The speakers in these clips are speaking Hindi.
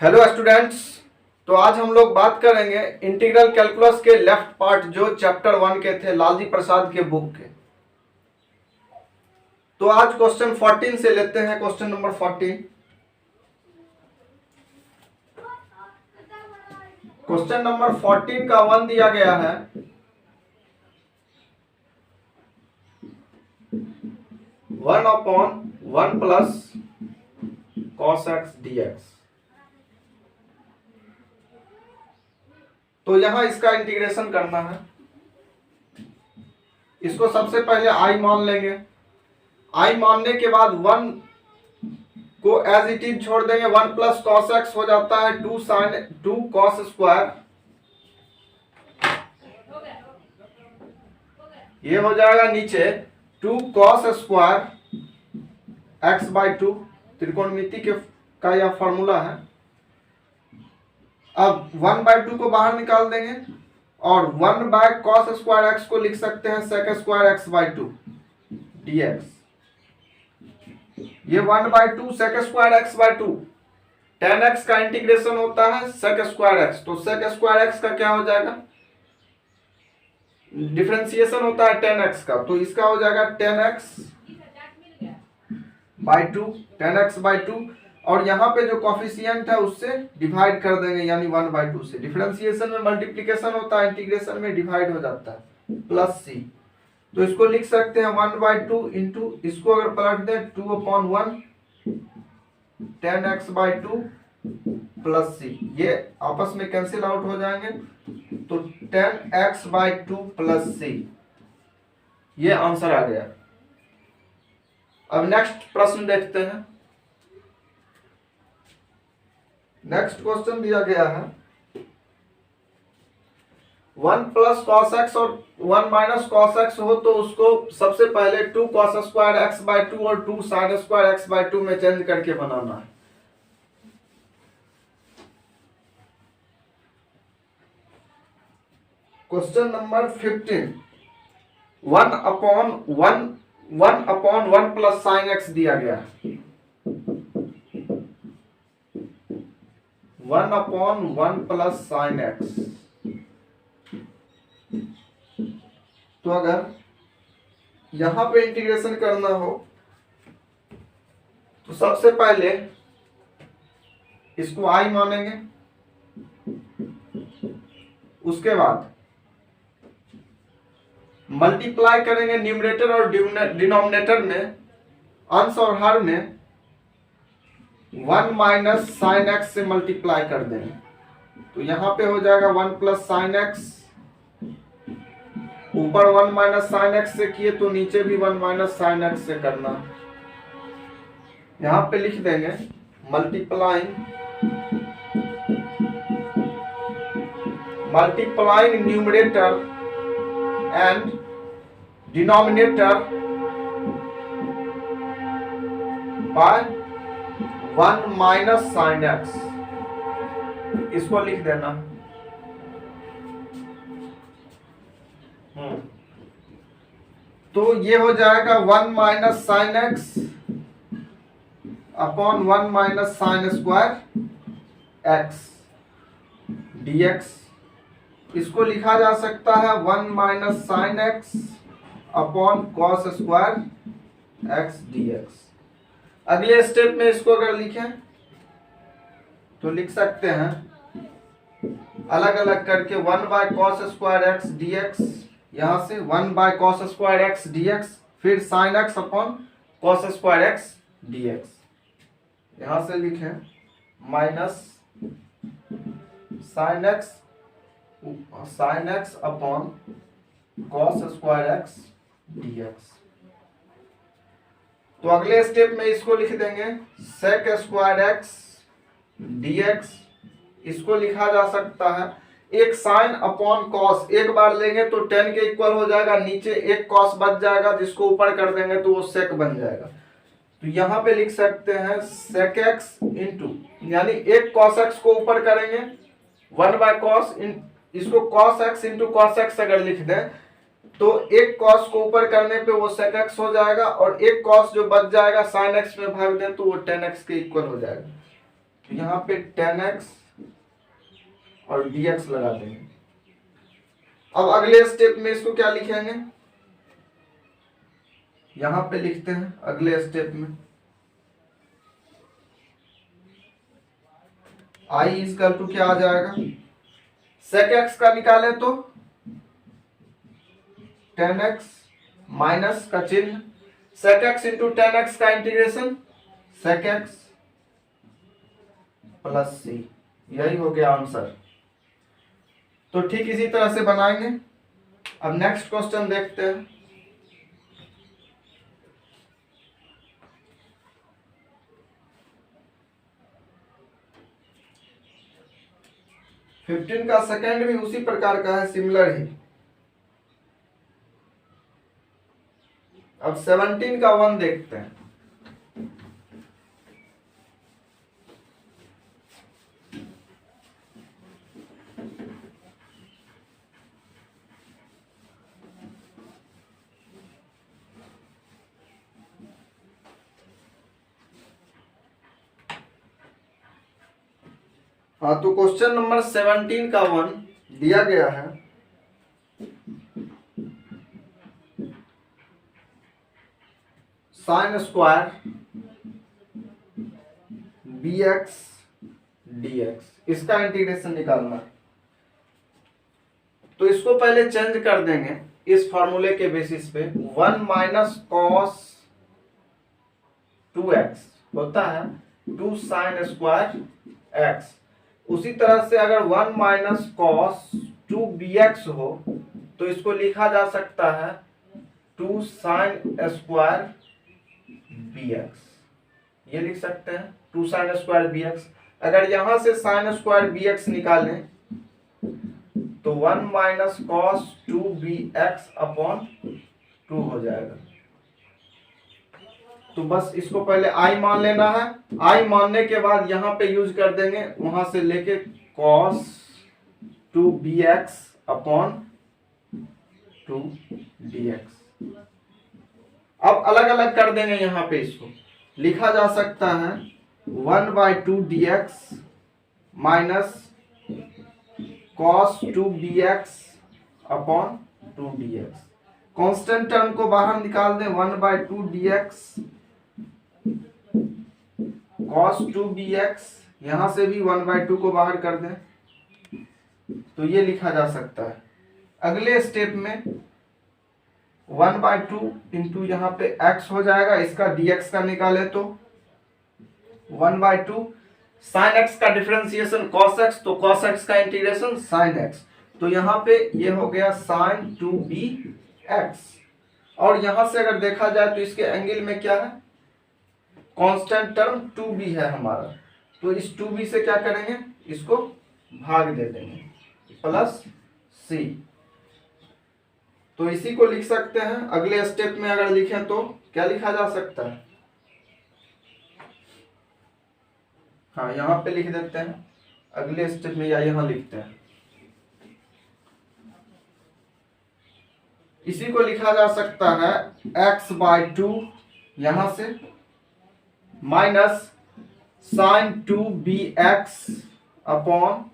Hello students. तो आज हम लोग बात करेंगे इंटीग्रल कैलकुलस के लेफ्ट पार्ट जो चैप्टर 1 के थे लालजी प्रसाद के बुक के। तो आज क्वेश्चन 14 से लेते हैं। Question number 14। क्वेश्चन नंबर 14 का 1 दिया गया है 1/1 प्लस cos x dx। तो यहां इसका इंटीग्रेशन करना है। इसको सबसे पहले i मान लेंगे। i मानने के बाद 1 को एज इट इज छोड़ देंगे। 1 प्लस कॉस एक्स हो जाता है 2 साइन 2 कॉस स्क्वायर। ये हो जाएगा नीचे 2 कॉस स्क्वायर एक्स बाई 2। त्रिकोणमिति का यह फॉर्मूला है। अब 1/2 को बाहर निकाल देंगे और 1 बाय कॉस स्क्वायर एक्स को लिख सकते हैं sec square x by 2 dx। ये 1/2 sec square x by 2 tan x का इंटीग्रेशन होता है सेक स्क्वायर एक्स। तो सेक स्क्वायर एक्स का क्या हो जाएगा, डिफरेंशिएशन होता है tan x का। तो इसका हो जाएगा tan x by 2 tan x by 2 और यहाँ पे जो कॉफिशिएंट है उससे डिवाइड कर देंगे यानी 1/2 से। डिफरेंशिएशन में मल्टीप्लिकेशन होता है, इंटीग्रेशन में डिवाइड हो जाता है प्लस c। तो इसको लिख सकते हैं 1/2 इंटू इसको अगर पलट दें 2/1 tan x by 2 plus c। ये आपस में कैंसिल आउट हो जाएंगे तो tan x by 2 plus c। ये आंसर आ गया। अब नेक्स्ट प्रश्न देखते हैं। नेक्स्ट क्वेश्चन दिया गया है 1 प्लस कॉस एक्स और 1 माइनस कॉस एक्स हो तो उसको सबसे पहले 2 कॉस स्क्वायर एक्स बाई 2 और 2 साइन स्क्वायर एक्स बाई 2 में चेंज करके बनाना है। Question number 15 1/1 plus sine x दिया गया है। 1/1 प्लस साइन एक्स। तो अगर यहां पे इंटीग्रेशन करना हो तो सबसे पहले इसको i मानेंगे। उसके बाद मल्टीप्लाई करेंगे न्यूमरेटर और डिनोमिनेटर में, अंश और हर में 1 माइनस साइन एक्स से मल्टीप्लाई कर देंगे। तो यहां पे हो जाएगा 1 प्लस साइन एक्स। ऊपर 1 माइनस साइन एक्स से किए तो नीचे भी 1 माइनस साइन एक्स से करना। यहां पे लिख देंगे multiplying numerator and denominator by 1 minus sine x. इसको लिख देना। तो ये हो जाएगा 1 minus sine x upon 1 minus sine square x dx। इसको लिखा जा सकता है 1 minus sine x upon cos square x dx। अगले स्टेप में इसको अगर लिखें तो लिख सकते हैं अलग अलग करके 1 by cos square x dx, यहां से 1 by cos square x dx, फिर sine x upon cos square x dx। यहां से लिखें minus sine x upon cos square x dx। तो अगले स्टेप में इसको लिख देंगे सेक स्क्वायर एक्स dx। इसको लिखा जा सकता है एक साइन अपॉन कॉस, एक बार लेंगे तो tan के इक्वल हो जाएगा, नीचे एक कॉस बच जाएगा जिसको ऊपर कर देंगे तो वो सेक बन जाएगा। तो यहां पे लिख सकते हैं सेक एक्स इंटू यानी एक कॉस एक्स को ऊपर करेंगे 1 बाय कॉस, इसको cos x into cos x अगर लिख दें तो एक कॉस को ऊपर करने पे वो सेक एक्स हो जाएगा और एक कॉस जो बच जाएगा साइन एक्स में भाग दें तो वो tan x के इक्वल हो जाएगा। तो यहाँ पे 10x और dx लगा देंगे। अब अगले स्टेप में इसको क्या लिखेंगे, यहां पे लिखते हैं अगले स्टेप में i इजकल टू क्या आ जाएगा, sec x का निकाले तो 10x माइनस का चिन्ह, sec x इंटू 10x का integration sec x plus c, यही हो गया आंसर। तो ठीक इसी तरह से बनाएंगे। अब नेक्स्ट क्वेश्चन देखते हैं। फिफ्टीन का सेकेंड भी उसी प्रकार का है, सिमिलर ही। अब 17 का 1 देखते हैं। हाँ, तो क्वेश्चन नंबर 17 का 1 दिया गया है। साइन स्क्वायर bx dx, इसका इंटीग्रेशन निकालना। तो इसको पहले चेंज कर देंगे इस फॉर्मूले के बेसिस पे। 1 माइनस कॉस 2x होता है 2 साइन स्क्वायर x। उसी तरह से अगर 1 माइनस कॉस 2bx हो तो इसको लिखा जा सकता है 2 साइन स्क्वायर bx, ये लिख सकते हैं 2 साइन स्क्वायर bx। अगर यहां से साइन स्क्वायर bx निकालें तो 1 माइनस कॉस 2bx अपॉन 2 हो जाएगा। तो बस इसको पहले i मान लेना है। i मानने के बाद यहां पे यूज कर देंगे वहां से लेके cos 2bx अपॉन 2 dx। अब अलग अलग कर देंगे, यहां पे इसको लिखा जा सकता है 1/2 dx minus cos 2bx upon 2 dx। Constant term को बाहर निकाल दें, 1/2 dx cos 2bx, यहां से भी 1/2 को बाहर कर दें तो ये लिखा जा सकता है। अगले स्टेप में 1/2 इंटू यहाँ पे x हो जाएगा, इसका dx का निकाले तो 1/2 sin x का डिफरेंशिएशन cos x, तो cos x का इंटीग्रेशन sin x। तो यहाँ पे ये हो गया sin 2bx। और यहां से अगर देखा जाए तो इसके एंगल में क्या है, कांस्टेंट टर्म 2b है हमारा। तो इस 2b से क्या करेंगे, इसको भाग दे देंगे प्लस c। तो इसी को लिख सकते हैं। अगले स्टेप में अगर लिखें तो क्या लिखा जा सकता है, हाँ यहां पे लिख देते हैं अगले स्टेप में, या यहां लिखते हैं। इसी को लिखा जा सकता है x/2 यहां से minus sine 2bx upon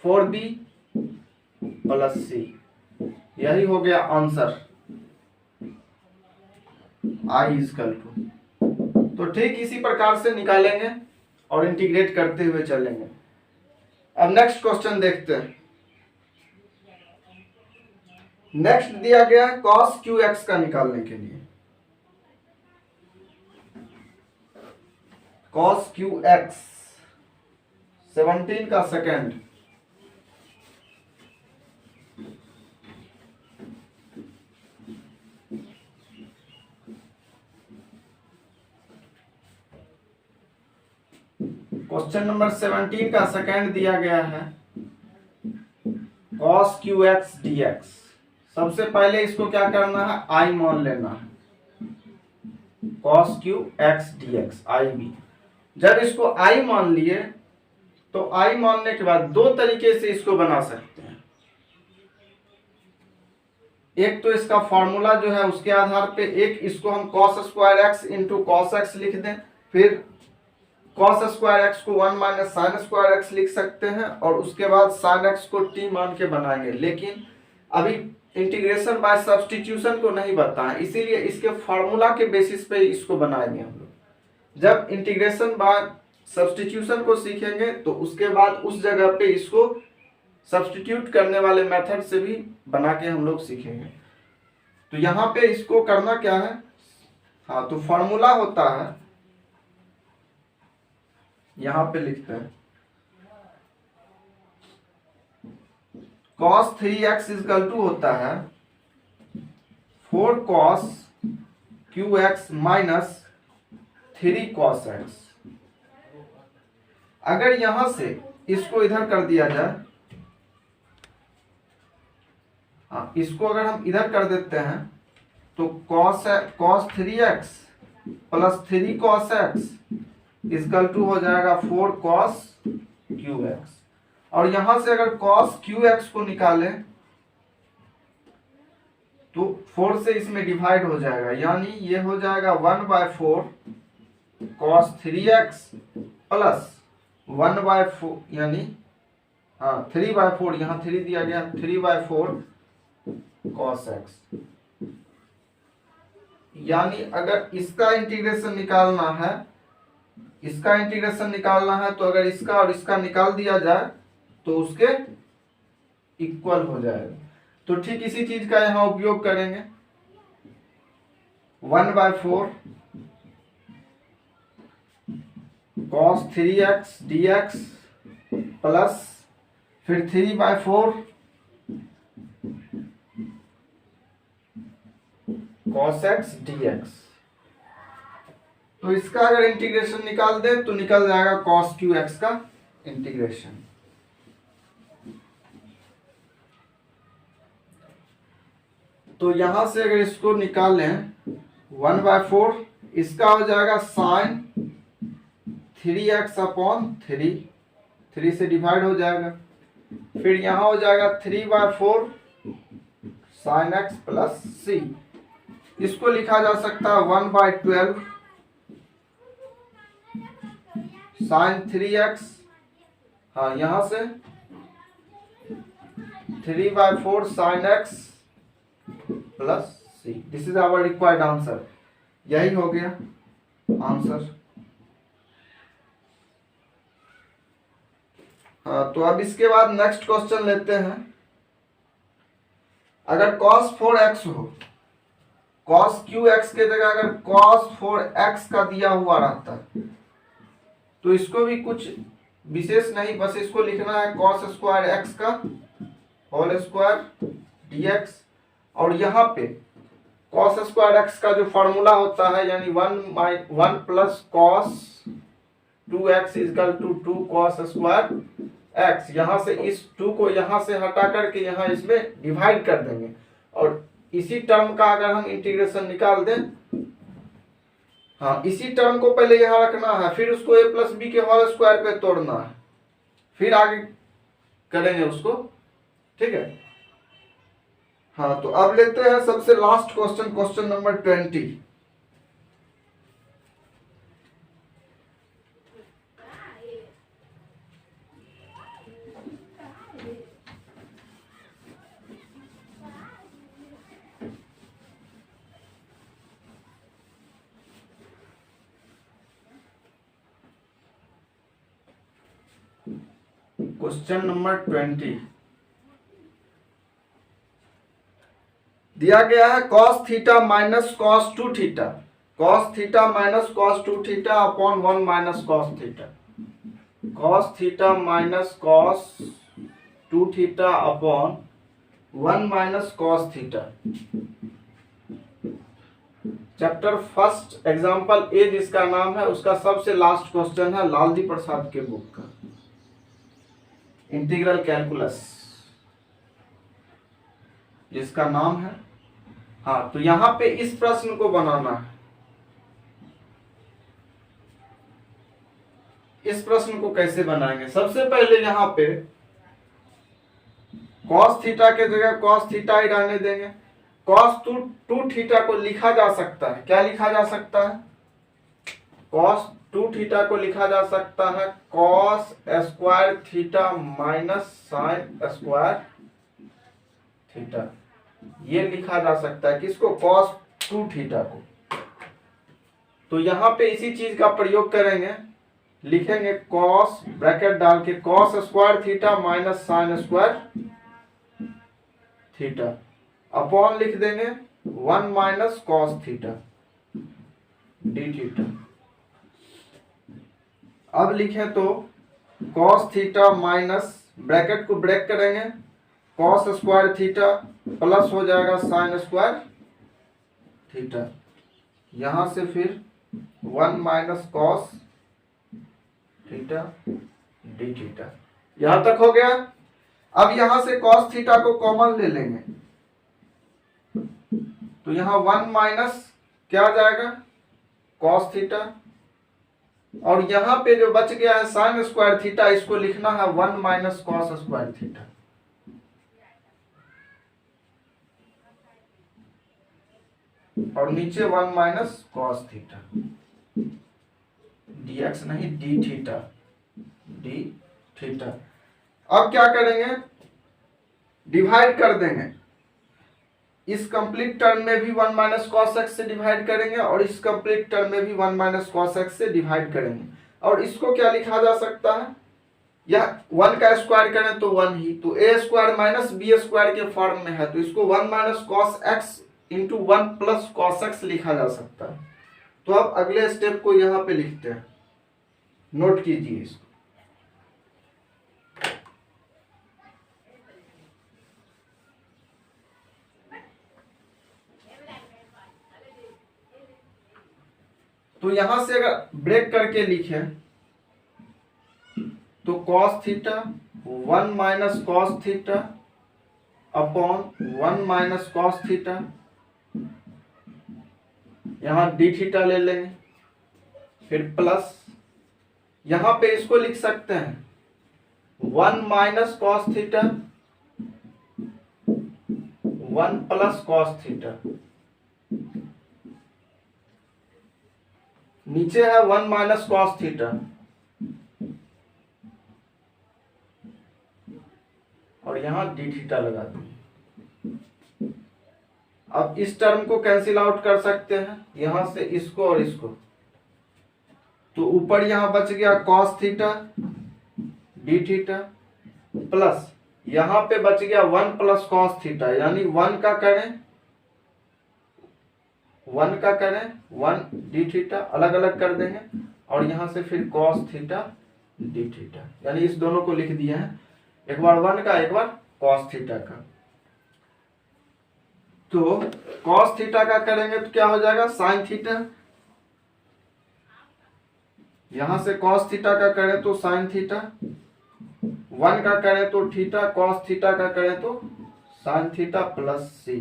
4b plus c, यही हो गया आंसर i इजकल टू। तो ठीक इसी प्रकार से निकालेंगे और इंटीग्रेट करते हुए चलेंगे। अब नेक्स्ट क्वेश्चन देखते हैं। नेक्स्ट दिया गया है cos qx का निकालने के लिए। cos qx 17 का सेकेंड, क्वेश्चन नंबर 17 का सेकेंड दिया गया है cos qx dx। सबसे पहले इसको क्या करना है, i मान लेना है cos qx dx i भी। जब इसको i मान लिए तो i मानने के बाद दो तरीके से इसको बना सकते हैं। एक तो इसका फॉर्मूला जो है उसके आधार पे, एक इसको हम cos square x into cos x लिख दें, फिर cos स्क्वायर एक्स को 1 माइनस साइन स्क्वायर एक्स लिख सकते हैं और उसके बाद साइन एक्स को t मान के बनाएंगे, लेकिन अभी इंटीग्रेशन बाय सब्स्टिट्यूशन को नहीं बताएं, इसीलिए इसके फॉर्मूला के बेसिस पे इसको बनाएंगे हम लोग। जब इंटीग्रेशन बाय सब्स्टिट्यूशन को सीखेंगे तो उसके बाद उस जगह पे इसको सब्स्टिट्यूट करने वाले मेथड से भी बना के हम लोग सीखेंगे। तो यहाँ पे इसको करना क्या है, हाँ तो फॉर्मूला होता है, यहाँ पे लिखते हैं cos 3x इजकल टू होता है 4 cos qx minus 3 cos x। अगर यहां से इसको इधर कर दिया जाए, हाँ इसको अगर हम इधर कर देते हैं तो cos 3x plus 3 cos x equal to हो जाएगा 4 cos qx। और यहां से अगर cos qx को निकालें तो 4 से इसमें डिवाइड हो जाएगा, यानी ये हो जाएगा 1/4 cos 3x प्लस 1/4 यानी हाँ 3/4, यहाँ 3 दिया गया, 3/4 cos x। यानी अगर इसका इंटीग्रेशन निकालना है, इसका इंटीग्रेशन निकालना है तो अगर इसका और इसका निकाल दिया जाए तो उसके इक्वल हो जाएगा। तो ठीक इसी चीज का यहां उपयोग करेंगे, 1/4 cos 3x dx प्लस फिर 3/4 cos x dx। तो इसका अगर इंटीग्रेशन निकाल दे तो निकल जाएगा cos qx का इंटीग्रेशन। तो यहां से अगर इसको निकालें 1/4, इसका हो जाएगा साइन 3x अपॉन 3 से डिवाइड हो जाएगा, फिर यहां हो जाएगा 3/4 साइन x प्लस c। इसको लिखा जा सकता है 1/12 साइन 3x, हाँ यहां से 3/4 sine x plus C. This is our required answer. यही हो गया आंसर। हाँ तो अब इसके बाद नेक्स्ट क्वेश्चन लेते हैं। अगर cos 4x हो, cos qx के जगह अगर cos 4x का दिया हुआ रहता तो इसको भी कुछ विशेष नहीं, बस इसको लिखना है cos स्क्वायर x का होल स्क्वायर dx। और यहाँ पे cos स्क्वायर x का जो फॉर्मूला होता है यानी 1 plus cos 2x equal to 2 cos square x, यहाँ से इस 2 को यहाँ से हटा करके यहाँ इसमें डिवाइड कर देंगे और इसी टर्म का अगर हम इंटीग्रेशन निकाल दें, हाँ इसी टर्म को पहले यहाँ रखना है, फिर उसको a प्लस बी के होल स्क्वायर पे तोड़ना है, फिर आगे करेंगे उसको, ठीक है। हाँ तो अब लेते हैं सबसे last question, question number 20। Question number 20 दिया गया है cos theta minus cos 2 theta, cos theta minus cos 2 theta upon 1 minus cos theta, cos theta minus cos 2 theta upon 1 minus cos theta. Chapter first example A जिसका नाम है उसका सबसे लास्ट क्वेश्चन है लालजी प्रसाद के बुक का, इंटीग्रल कैलकुलस जिसका नाम है। हाँ तो यहां पे इस प्रश्न को बनाना है, इस प्रश्न को कैसे बनाएंगे। सबसे पहले यहां पे cos थीटा के जगह cos थीटा ही रहने देंगे। cos 2 थीटा को लिखा जा सकता है, क्या लिखा जा सकता है, cos टू थीटा को लिखा जा सकता है cos square theta minus sine square theta. ये लिखा जा सकता है किसको, कॉस टू थीटा को। तो यहां पे इसी चीज का प्रयोग करेंगे, लिखेंगे कॉस ब्रैकेट डाल के cos square theta minus sine square theta upon लिख देंगे 1 minus cos theta D theta. अब लिखें तो कॉस थीटा माइनस ब्रैकेट को ब्रेक करेंगे कॉस स्क्वायर थीटा प्लस हो जाएगा साइन स्क्वायर थीटा। यहां से फिर 1 minus cos theta D theta. यहां तक हो गया। अब यहां से कॉस थीटा को कॉमन ले लेंगे तो यहां 1 माइनस क्या आ जाएगा कॉस थीटा, और यहां पे जो बच गया है साइन स्क्वायर थीटा, इसको लिखना है 1 माइनस कॉस स्क्वायर थीटा। और नीचे 1 माइनस कॉस थीटा dx नहीं डी थीटा डी थीटा। अब क्या करेंगे, डिवाइड कर देंगे। इस कंप्लीट टर्म में भी 1 माइनस कॉस एक्स से डिवाइड करेंगे और इस कंप्लीट टर्म में भी 1 माइनस कॉस एक्स से डिवाइड करेंगे। और इसको क्या लिखा जा सकता है, या 1 का स्क्वायर करें तो 1 ही, तो ए स्क्वायर माइनस बी स्क्वायर के फॉर्म में है, तो इसको 1 minus cos x into 1 plus cos x लिखा जा सकता है। तो अब अगले स्टेप को यहां पे लिखते हैं, नोट कीजिए इसको। तो यहां से अगर ब्रेक करके लिखे तो cos theta 1 minus cos theta upon 1 minus cos theta, यहां डी थीटा ले लेंगे, फिर प्लस यहां पे इसको लिख सकते हैं 1 minus cos theta 1 plus cos theta, नीचे है 1 माइनस कॉस थीटा और यहां डी थीटा लगा देंगे। अब इस टर्म को कैंसिल आउट कर सकते हैं, यहां से इसको और इसको, तो ऊपर यहां बच गया cos theta D theta plus यहां पे बच गया 1 प्लस कॉस थीटा, यानी 1 का करें 1 डी थीटा अलग अलग कर देंगे और यहां से फिर कॉस थीटा डी थीटा, यानी इस दोनों को लिख दिया है, एक बार 1 का एक बार कॉस थीटा का। तो कॉस थीटा का करेंगे तो क्या हो जाएगा साइन थीटा, यहां से कॉस थीटा का करें तो साइन थीटा, 1 का करें तो थीटा, कॉस थीटा का करें तो साइन थीटा प्लस सी।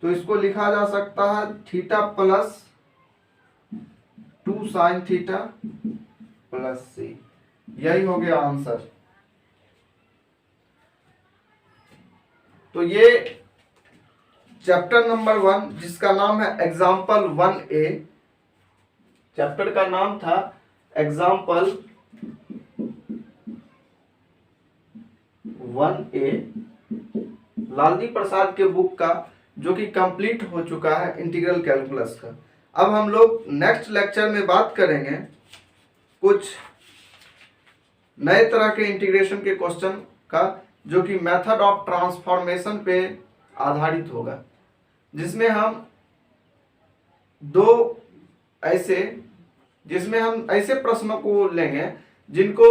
तो इसको लिखा जा सकता है theta plus 2 sine theta plus C. यही हो गया आंसर। तो ये चैप्टर नंबर 1 जिसका नाम है एग्जाम्पल 1A, चैप्टर का नाम था एग्जाम्पल 1A, लालजी प्रसाद के बुक का, जो कि कंप्लीट हो चुका है इंटीग्रल कैलकुलस का। अब हम लोग नेक्स्ट लेक्चर में बात करेंगे कुछ नए तरह के इंटीग्रेशन के क्वेश्चन का, जो कि मेथड ऑफ ट्रांसफॉर्मेशन पे आधारित होगा, जिसमें हम ऐसे प्रश्नों को लेंगे जिनको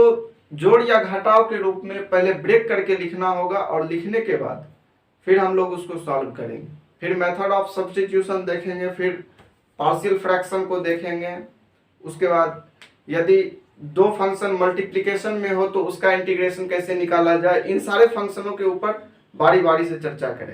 जोड़ या घटाव के रूप में पहले ब्रेक करके लिखना होगा और लिखने के बाद फिर हम लोग उसको सॉल्व करेंगे। फिर मेथड ऑफ सब्स्टिट्यूशन देखेंगे, फिर पार्शियल फ्रैक्शन को देखेंगे, उसके बाद यदि 2 फंक्शन मल्टीप्लिकेशन में हो तो उसका इंटीग्रेशन कैसे निकाला जाए, इन सारे फंक्शनों के ऊपर बारी बारी से चर्चा करें।